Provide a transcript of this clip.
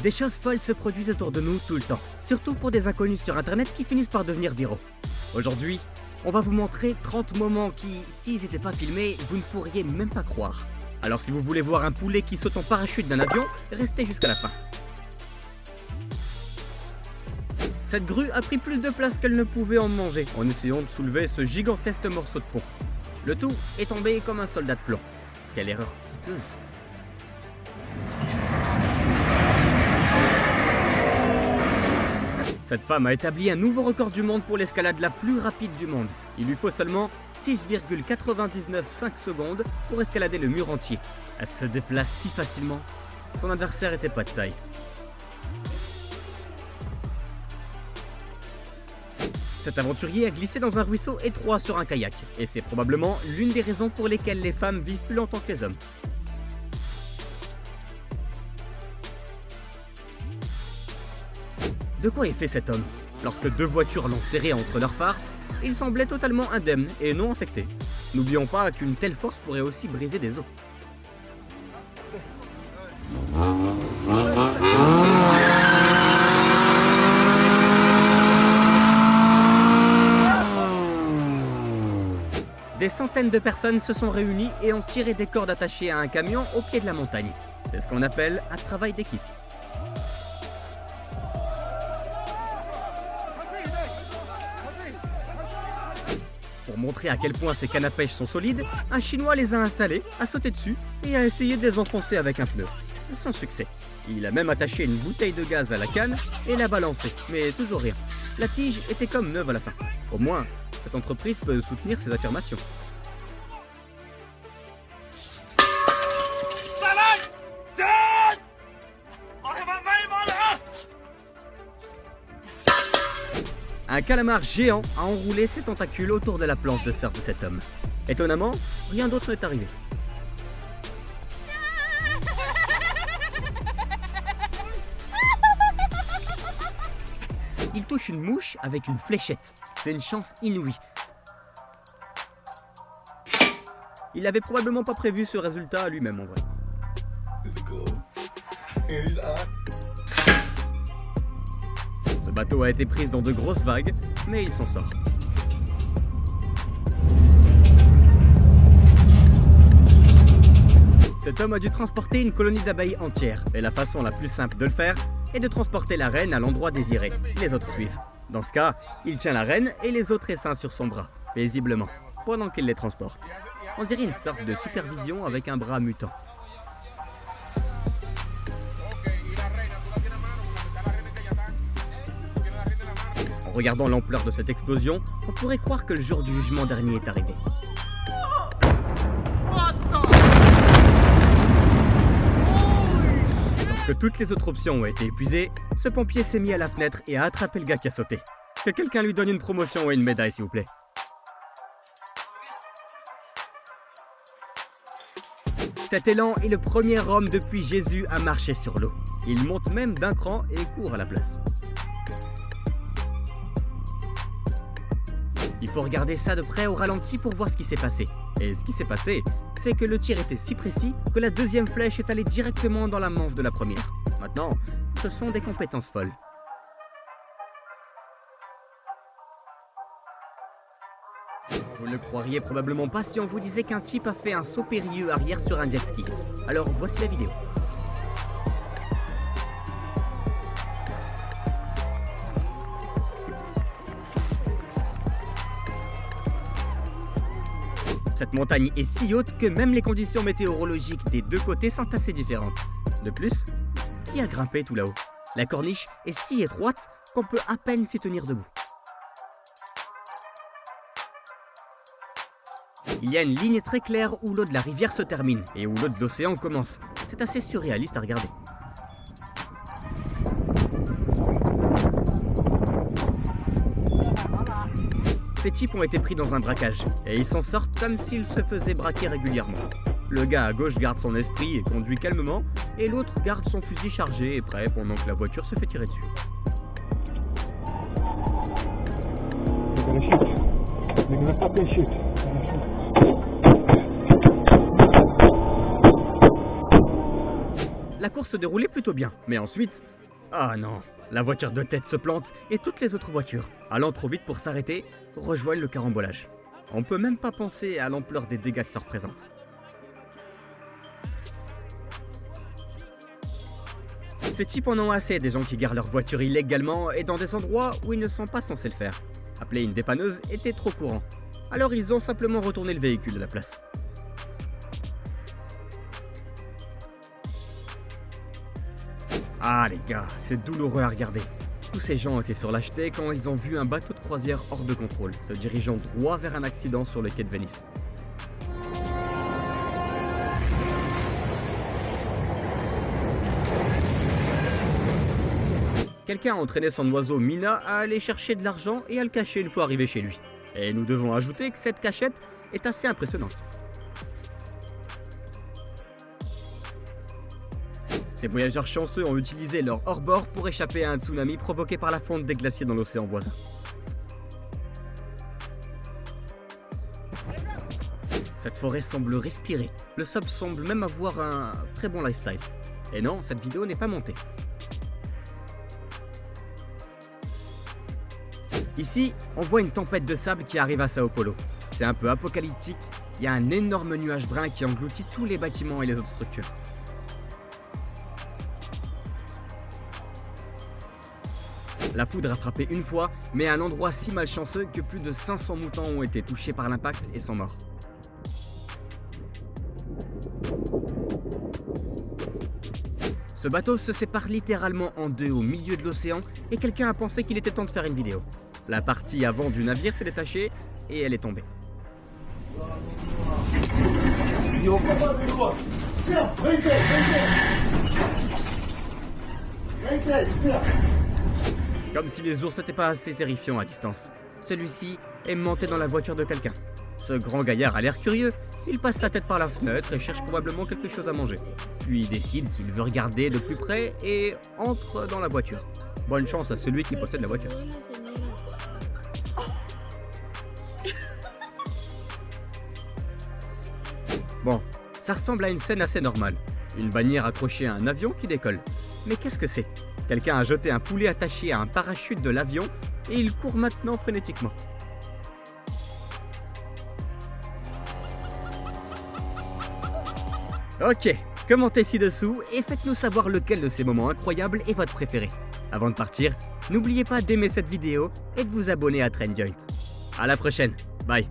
Des choses folles se produisent autour de nous tout le temps, surtout pour des inconnus sur internet qui finissent par devenir viraux. Aujourd'hui, on va vous montrer 30 moments qui, s'ils n'étaient pas filmés, vous ne pourriez même pas croire. Alors si vous voulez voir un poulet qui saute en parachute d'un avion, restez jusqu'à la fin. Cette grue a pris plus de place qu'elle ne pouvait en manger en essayant de soulever ce gigantesque morceau de pont. Le tout est tombé comme un soldat de plomb. Quelle erreur coûteuse! Cette femme a établi un nouveau record du monde pour l'escalade la plus rapide du monde. Il lui faut seulement 6,995 secondes pour escalader le mur entier. Elle se déplace si facilement. Son adversaire était pas de taille. Cet aventurier a glissé dans un ruisseau étroit sur un kayak, et c'est probablement l'une des raisons pour lesquelles les femmes vivent plus longtemps que les hommes. De quoi est fait cet homme? Lorsque deux voitures l'ont serré entre leurs phares, il semblait totalement indemne et non affecté. N'oublions pas qu'une telle force pourrait aussi briser des os. Des centaines de personnes se sont réunies et ont tiré des cordes attachées à un camion au pied de la montagne. C'est ce qu'on appelle un travail d'équipe. Pour montrer à quel point ces cannes à pêche sont solides, un Chinois les a installés, a sauté dessus et a essayé de les enfoncer avec un pneu. Sans succès. Il a même attaché une bouteille de gaz à la canne et l'a balancée, mais toujours rien. La tige était comme neuve à la fin. Au moins, cette entreprise peut soutenir ses affirmations. Un calamar géant a enroulé ses tentacules autour de la planche de surf de cet homme. Étonnamment, rien d'autre n'est arrivé. Il touche une mouche avec une fléchette. C'est une chance inouïe. Il n'avait probablement pas prévu ce résultat à lui-même en vrai. Ce bateau a été pris dans de grosses vagues, mais il s'en sort. Cet homme a dû transporter une colonie d'abeilles entière, et la façon la plus simple de le faire est de transporter la reine à l'endroit désiré. Les autres suivent. Dans ce cas, il tient la reine et les autres essaims sur son bras, paisiblement, pendant qu'il les transporte. On dirait une sorte de supervision avec un bras mutant. En regardant l'ampleur de cette explosion, on pourrait croire que le jour du jugement dernier est arrivé. Lorsque toutes les autres options ont été épuisées, ce pompier s'est mis à la fenêtre et a attrapé le gars qui a sauté. Que quelqu'un lui donne une promotion et une médaille, s'il vous plaît. Cet élan est le premier homme depuis Jésus à marcher sur l'eau. Il monte même d'un cran et court à la place. Il faut regarder ça de près au ralenti pour voir ce qui s'est passé. Et ce qui s'est passé, c'est que le tir était si précis que la deuxième flèche est allée directement dans la manche de la première. Maintenant, ce sont des compétences folles. Vous ne le croiriez probablement pas si on vous disait qu'un type a fait un saut périlleux arrière sur un jet ski. Alors voici la vidéo. Cette montagne est si haute que même les conditions météorologiques des deux côtés sont assez différentes. De plus, qui a grimpé tout là-haut? La corniche est si étroite qu'on peut à peine s'y tenir debout. Il y a une ligne très claire où l'eau de la rivière se termine et où l'eau de l'océan commence. C'est assez surréaliste à regarder. Ces types ont été pris dans un braquage, et ils s'en sortent comme s'ils se faisaient braquer régulièrement. Le gars à gauche garde son esprit et conduit calmement, et l'autre garde son fusil chargé et prêt pendant que la voiture se fait tirer dessus. La course se déroulait plutôt bien, mais ensuite... Ah non, la voiture de tête se plante et toutes les autres voitures, allant trop vite pour s'arrêter, rejoignent le carambolage. On peut même pas penser à l'ampleur des dégâts que ça représente. Ces types en ont assez des gens qui garent leur voiture illégalement et dans des endroits où ils ne sont pas censés le faire. Appeler une dépanneuse était trop courant, alors ils ont simplement retourné le véhicule à la place. Ah les gars, c'est douloureux à regarder. Tous ces gens étaient sur l'acheté quand ils ont vu un bateau de croisière hors de contrôle, se dirigeant droit vers un accident sur le quai de Venise. Quelqu'un a entraîné son oiseau Mina à aller chercher de l'argent et à le cacher une fois arrivé chez lui. Et nous devons ajouter que cette cachette est assez impressionnante. Ces voyageurs chanceux ont utilisé leur hors-bord pour échapper à un tsunami provoqué par la fonte des glaciers dans l'océan voisin. Cette forêt semble respirer, le sub semble même avoir un très bon lifestyle. Et non, cette vidéo n'est pas montée. Ici, on voit une tempête de sable qui arrive à Sao Paulo. C'est un peu apocalyptique, il y a un énorme nuage brun qui engloutit tous les bâtiments et les autres structures. La foudre a frappé une fois, mais à un endroit si malchanceux que plus de 500 moutons ont été touchés par l'impact et sont morts. Ce bateau se sépare littéralement en deux au milieu de l'océan et quelqu'un a pensé qu'il était temps de faire une vidéo. La partie avant du navire s'est détachée et elle est tombée. Comme si les ours n'étaient pas assez terrifiants à distance. Celui-ci est monté dans la voiture de quelqu'un. Ce grand gaillard a l'air curieux, il passe sa tête par la fenêtre et cherche probablement quelque chose à manger. Puis il décide qu'il veut regarder de plus près et entre dans la voiture. Bonne chance à celui qui possède la voiture. Bon, ça ressemble à une scène assez normale. Une bannière accrochée à un avion qui décolle. Mais qu'est-ce que c'est ? Quelqu'un a jeté un poulet attaché à un parachute de l'avion et il court maintenant frénétiquement. Ok, commentez ci-dessous et faites-nous savoir lequel de ces moments incroyables est votre préféré. Avant de partir, n'oubliez pas d'aimer cette vidéo et de vous abonner à Trendjoint. À la prochaine, bye.